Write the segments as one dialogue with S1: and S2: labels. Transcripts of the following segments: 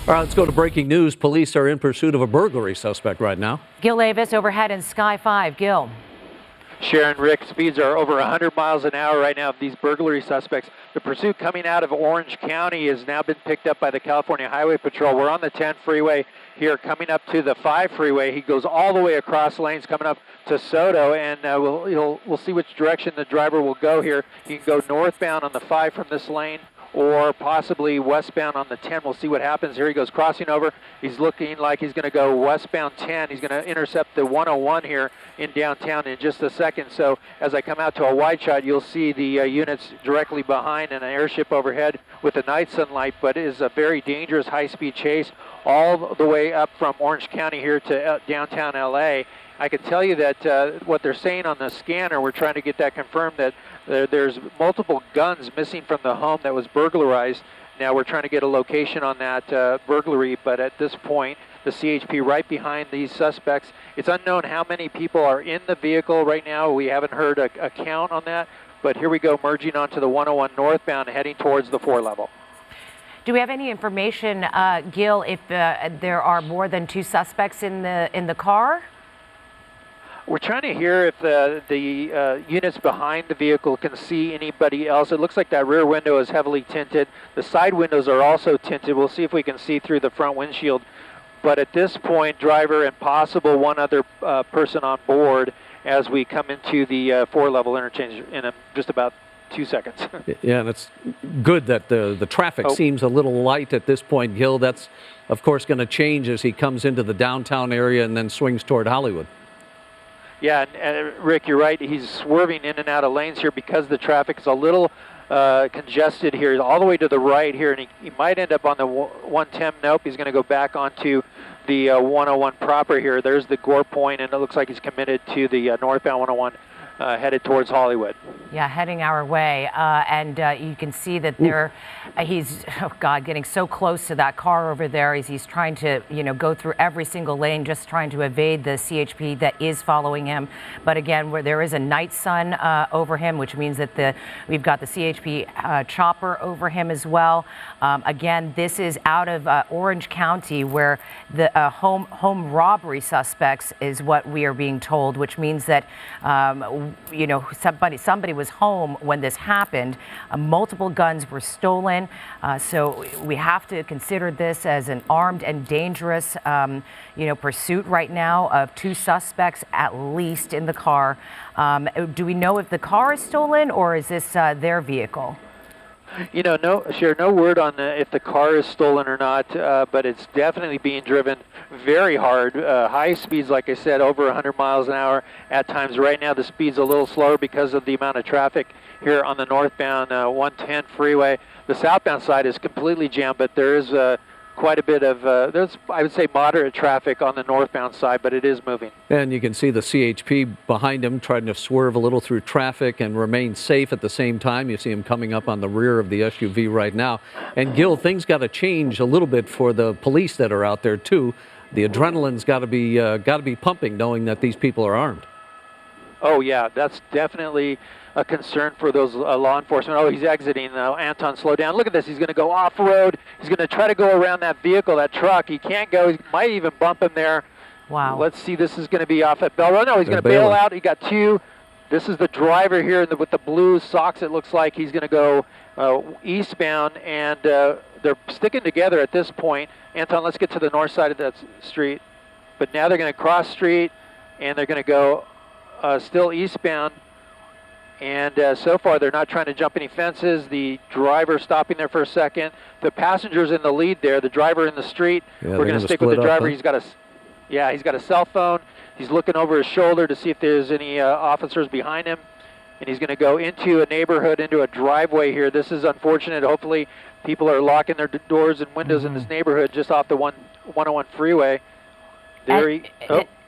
S1: All right, let's go to breaking news. Police are in pursuit of a burglary suspect right now.
S2: Gil Avis overhead in Sky 5. Gil.
S3: Sharon, Rick, speeds are over 100 miles an hour right now of these burglary suspects. The pursuit coming out of Orange County has now been picked up by the California Highway Patrol. We're on the 10 freeway here, coming up to the 5 freeway. He goes all the way across lanes, coming up to Soto, and we'll see which direction the driver will go here. He can go northbound on the 5 from this lane, or possibly westbound on the 10. We'll see what happens. Here he goes crossing over. He's looking like he's going to go westbound 10. He's going to intercept the 101 here in downtown in just a second. So as I come out to a wide shot, you'll see the units directly behind and an airship overhead with the night sunlight, but it is a very dangerous high-speed chase all the way up from Orange County here to downtown LA. I can tell you that what they're saying on the scanner, we're trying to get that confirmed, that there's multiple guns missing from the home that was burglarized. Now we're trying to get a location on that burglary, but at this point, the CHP right behind these suspects. It's unknown how many people are in the vehicle right now. We haven't heard a count on that, but here we go, merging onto the 101 northbound, heading towards the 4 level.
S2: Do we have any information, Gil, if there are more than 2 suspects in the car?
S3: We're trying to hear if the units behind the vehicle can see anybody else. It looks like that rear window is heavily tinted. The side windows are also tinted. We'll see if we can see through the front windshield. But at this point, driver and possible one other person on board as we come into the 4-level interchange in just about 2 seconds.
S1: Yeah, and it's good that the traffic seems a little light at this point, Gil. That's, of course, going to change as he comes into the downtown area and then swings toward Hollywood.
S3: Yeah, and Rick, you're right. He's swerving in and out of lanes here because the traffic is a little congested here, all the way to the right here, and he might end up on the 110. Nope, he's going to go back onto the 101 proper here. There's the Gore Point, and it looks like he's committed to the northbound 101, headed towards Hollywood.
S2: Yeah, heading our way, and you can see that he's, oh God, getting so close to that car over there as he's trying to, go through every single lane, just trying to evade the CHP that is following him. But again, where there is a night sun over him, which means that we've got the CHP chopper over him as well. Again, this is out of Orange County, where the home robbery suspects is what we are being told, which means that somebody was home when this happened. Multiple guns were stolen, so we have to consider this as an armed and dangerous pursuit right now of 2 suspects at least in the car. Do we know if the car is stolen, or is this their vehicle?
S3: No word on if the car is stolen or not, but it's definitely being driven very hard. High speeds, like I said, over 100 miles an hour at times. Right now, the speed's a little slower because of the amount of traffic here on the northbound 110 freeway. The southbound side is completely jammed, but there is quite a bit of, there's, I would say, moderate traffic on the northbound side, but it is moving.
S1: And you can see the CHP behind him trying to swerve a little through traffic and remain safe at the same time. You see him coming up on the rear of the SUV right now. And Gil, things got to change a little bit for the police that are out there too. The adrenaline's got to be pumping, knowing that these people are armed.
S3: Oh yeah, that's definitely a concern for those law enforcement. Oh, he's exiting now. Anton, slow down. Look at this. He's going to go off-road. He's going to try to go around that vehicle, that truck. He can't go. He might even bump him there.
S2: Wow.
S3: Let's see. This is going to be off at Bell Road. No, he's going to bail out. He got 2. This is the driver here with the blue socks. It looks like he's going to go eastbound, and they're sticking together at this point. Anton, let's get to the north side of that street. But now they're going to cross street, and they're going to go still eastbound. And so far, they're not trying to jump any fences. The driver stopping there for a second. The passenger's in the lead there. The driver in the street.
S1: Yeah,
S3: we're going to stick with the driver. He's got a cell phone. He's looking over his shoulder to see if there's any officers behind him. And he's going to go into a neighborhood, into a driveway here. This is unfortunate. Hopefully, people are locking their doors and windows in this neighborhood just off the 101 freeway. There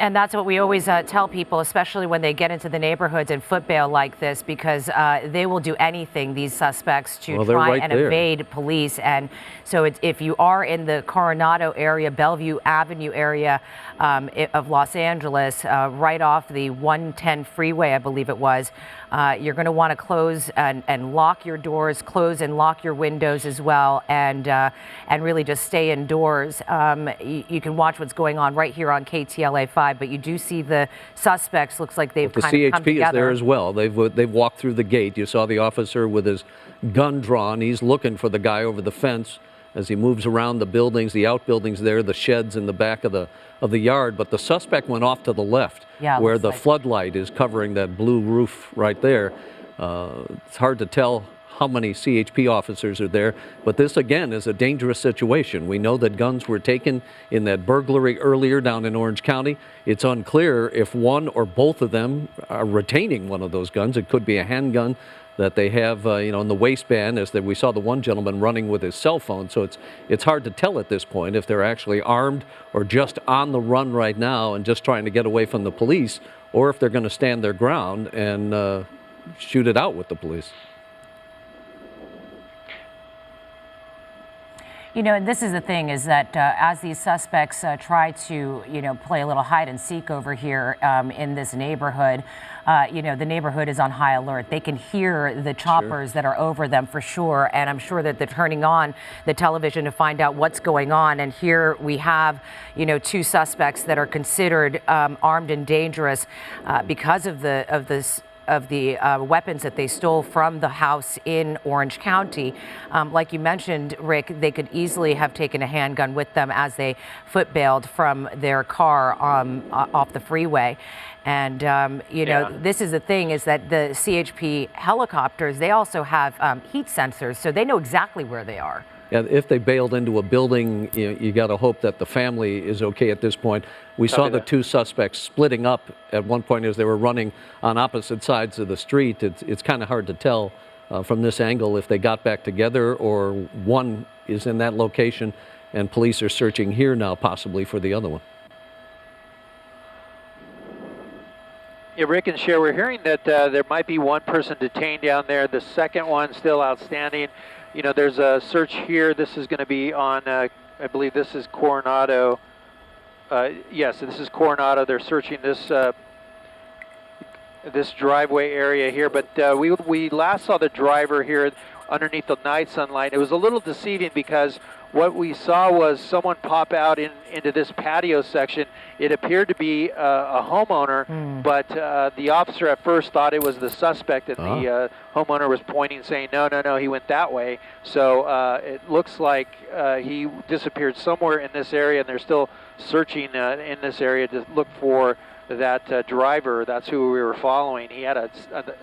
S2: And that's what we always tell people, especially when they get into the neighborhoods and foot bail like this, because they will do anything, these suspects, to try and evade police. And so if you are in the Coronado area, Bellevue Avenue area of Los Angeles, right off the 110 freeway, I believe it was, you're going to want to close and lock your doors, close and lock your windows as well, and really just stay indoors. You can watch what's going on right here on KTLA 5, but you do see the suspects. Looks like they've kind of come together.
S1: The CHP is there as well. They've walked through the gate. You saw the officer with his gun drawn. He's looking for the guy over the fence as he moves around the buildings, the outbuildings there, the sheds in the back of the yard. But the suspect went off to the left, where the floodlight is covering that blue roof right there. It's hard to tell how many CHP officers are there, but this again is a dangerous situation. We know that guns were taken in that burglary earlier down in Orange County. It's unclear if one or both of them are retaining one of those guns. It could be a handgun that they have, in the waistband, as that we saw the one gentleman running with his cell phone. So it's hard to tell at this point if they're actually armed or just on the run right now and just trying to get away from the police, or if they're going to stand their ground and shoot it out with the police.
S2: And this is the thing, is that as these suspects try to, play a little hide and seek over here in this neighborhood, the neighborhood is on high alert. They can hear the choppers that are over them for sure. And I'm sure that they're turning on the television to find out what's going on. And here we have, two suspects that are considered armed and dangerous because of the weapons that they stole from the house in Orange County. Like you mentioned, Rick, they could easily have taken a handgun with them as they foot bailed from their car off the freeway. And, this is the thing, is that the CHP helicopters, they also have heat sensors, so they know exactly where they are.
S1: Yeah, if they bailed into a building, you got to hope that the family is okay at this point. We saw the two suspects splitting up at one point as they were running on opposite sides of the street. It's kind of hard to tell from this angle if they got back together or one is in that location and police are searching here now possibly for the other one.
S3: Yeah, Rick and Cher, we're hearing that there might be one person detained down there. The second one still outstanding. There's a search here. This is going to be on, I believe this is Coronado. Yes, this is Coronado. They're searching this this driveway area here. But we last saw the driver here underneath the night sunlight. It was a little deceiving because what we saw was someone pop out into this patio section. It appeared to be a homeowner, but the officer at first thought it was the suspect, and the homeowner was pointing, saying, no, he went that way. So it looks like he disappeared somewhere in this area, and they're still searching in this area to look for that driver. That's who we were following. He had it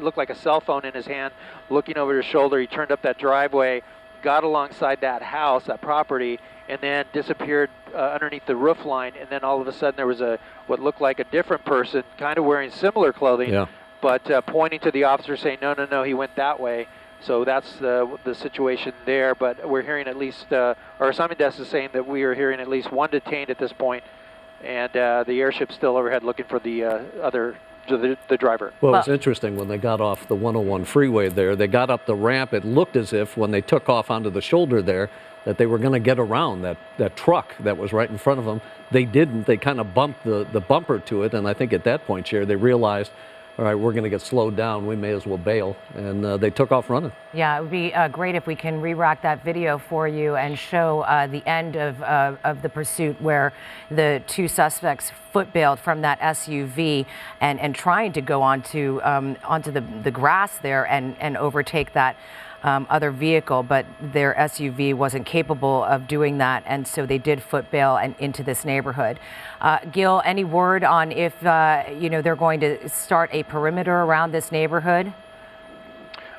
S3: looked like a cell phone in his hand, looking over his shoulder. He turned up that driveway, got alongside that house, that property, and then disappeared underneath the roof line. And then all of a sudden there was what looked like a different person, kind of wearing similar clothing, but pointing to the officer, saying, no, he went that way. So that's the situation there. But we're hearing at least, our assignment desk is saying that we are hearing at least one detained at this point, and the airship's still overhead looking for the the driver.
S1: Well, it's interesting when they got off the 101 freeway there, they got up the ramp. It looked as if when they took off onto the shoulder there that they were going to get around that truck that was right in front of them. They didn't. They kind of bumped the bumper to it, and I think at that point, Cher, they realized, all right, we're going to get slowed down. We may as well bail. And they took off running.
S2: Yeah, it would be great if we can re-rack that video for you and show the end of the pursuit where the two suspects foot-bailed from that SUV and trying to go onto the grass there and overtake that other vehicle, but their SUV wasn't capable of doing that, and so they did foot bail and into this neighborhood. Gil, any word on if they're going to start a perimeter around this neighborhood?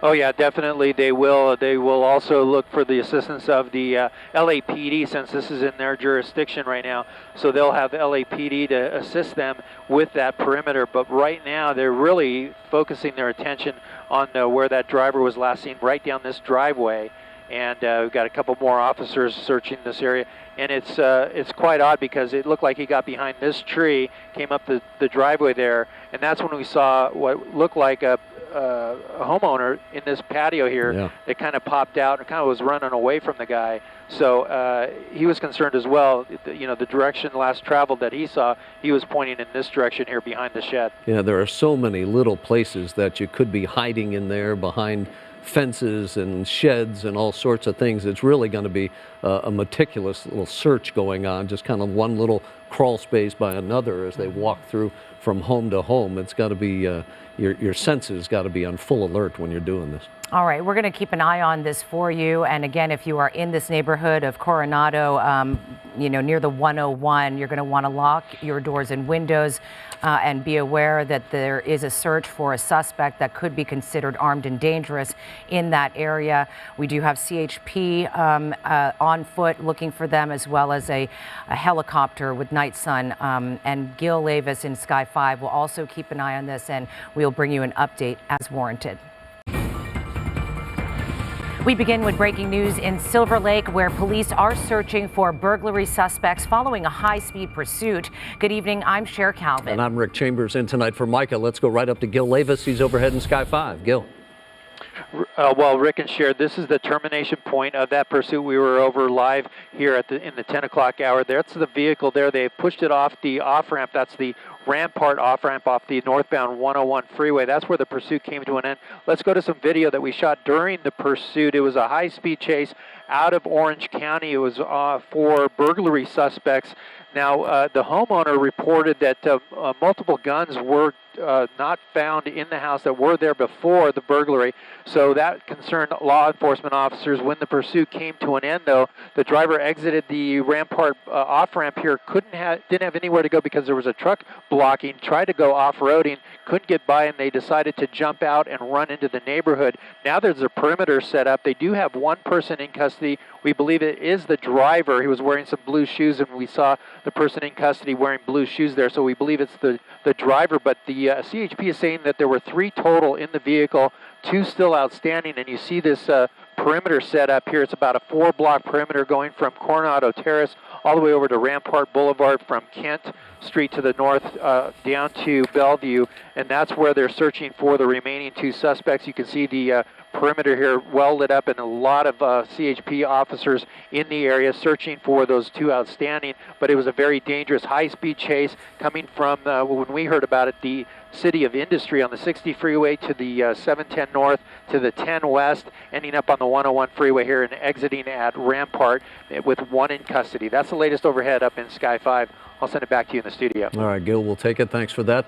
S3: Oh yeah, definitely they will. They will also look for the assistance of the LAPD, since this is in their jurisdiction right now. So they'll have LAPD to assist them with that perimeter. But right now they're really focusing their attention on where that driver was last seen, right down this driveway. and we've got a couple more officers searching this area. And it's quite odd because it looked like he got behind this tree, came up the driveway there, and that's when we saw what looked like a homeowner in this patio here.
S1: Yeah.
S3: It kind of popped out and kind of was running away from the guy. So he was concerned as well. You know, the direction last traveled that he saw, he was pointing in this direction here behind the shed.
S1: Yeah, there are so many little places that you could be hiding in there behind fences and sheds and all sorts of things. It's really going to be a meticulous little search going on, just kind of one little crawl space by another as they walk through from home to home. It's got to be, your senses got to be on full alert when you're doing this.
S2: All right, we're going to keep an eye on this for you. And again, if you are in this neighborhood of Coronado, you know, near the 101, you're going to want to lock your doors and windows and be aware that there is a search for a suspect that could be considered armed and dangerous in that area. We do have CHP on foot looking for them, as well as a helicopter with Night Sun. And Gil Levis in Sky 5 will also keep an eye on this, and we'll bring you an update as warranted. We begin with breaking news in Silver Lake, where police are searching for burglary suspects following a high-speed pursuit. Good evening, I'm Cher Calvin.
S1: And I'm Rick Chambers in tonight for Micah. Let's go right up to Gil Levis. He's overhead in Sky 5. Gil.
S3: Well, Rick and Cher, this is the termination point of that pursuit. We were over live here in the 10 o'clock hour. That's the vehicle there. They pushed it off the off-ramp. That's the Rampart off-ramp off the northbound 101 freeway. That's where the pursuit came to an end. Let's go to some video that we shot during the pursuit. It was a high-speed chase out of Orange County. It was for burglary suspects. Now, the homeowner reported that multiple guns were not found in the house that were there before the burglary, so that concerned law enforcement officers. When the pursuit came to an end, though, the driver exited the Rampart off-ramp here, didn't have anywhere to go because there was a truck blocking, tried to go off-roading, couldn't get by, and they decided to jump out and run into the neighborhood. Now there's a perimeter set up. They do have one person in custody. We believe it is the driver. He was wearing some blue shoes, and we saw the person in custody wearing blue shoes there, so we believe it's the driver. But the CHP is saying that there were 3 total in the vehicle, 2 still outstanding, and you see this perimeter set up here. It's about a 4-block perimeter going from Coronado Terrace all the way over to Rampart Boulevard, from Kent Street to the north down to Bellevue, and that's where they're searching for the remaining 2 suspects. You can see the perimeter here well lit up, and a lot of CHP officers in the area searching for those 2 outstanding. But it was a very dangerous high-speed chase coming from, when we heard about it, the city of Industry on the 60 freeway to the 710 north to the 10 west, ending up on the 101 freeway here and exiting at Rampart with 1 in custody. That's the latest overhead up in Sky 5. I'll send it back to you in the studio.
S1: All right, Gil, we'll take it. Thanks for that.